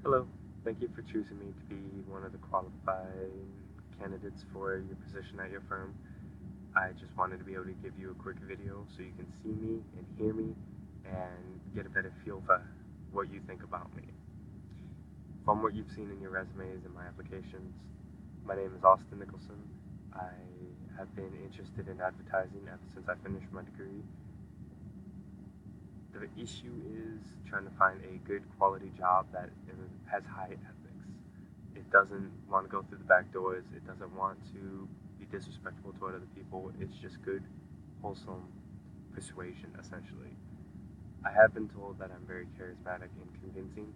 Hello, thank you for choosing me to be one of the qualified candidates for your position at your firm. I just wanted to be able to give you a quick video so you can see me and hear me and get a better feel for what you think about me. From what you've seen in your resumes and my applications, my name is Austin Nicholson. I have been interested in advertising ever since I finished my degree. The issue is trying to find a good quality job that has high ethics. It doesn't want to go through the back doors. It doesn't want to be disrespectful toward other people. It's just good, wholesome persuasion, essentially. I have been told that I'm very charismatic and convincing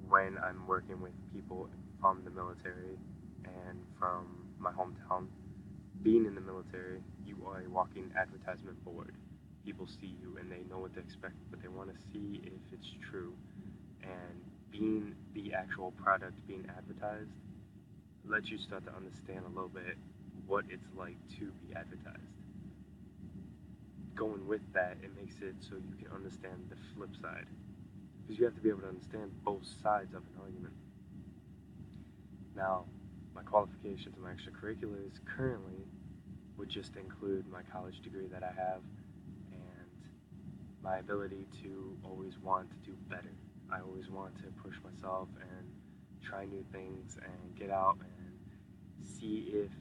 when I'm working with people from the military and from my hometown. Being in the military, you are a walking advertisement board. People see you and they know what to expect, but they want to see if it's true. And being the actual product being advertised lets you start to understand a little bit what it's like to be advertised. Going with that, it makes it so you can understand the flip side, because you have to be able to understand both sides of an argument. Now, my qualifications and my extracurriculars currently would just include my college degree that I have and my ability to always want to do better. I always want to push myself and try new things and get out and see if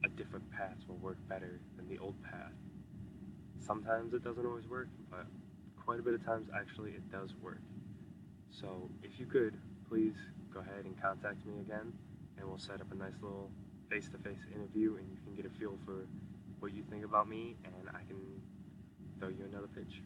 a different path will work better than the old path. Sometimes it doesn't always work, but quite a bit of times actually it does work. So if you could, please go ahead and contact me again and we'll set up a nice little face-to-face interview and you can get a feel for what you think about me and I can throw you another pitch.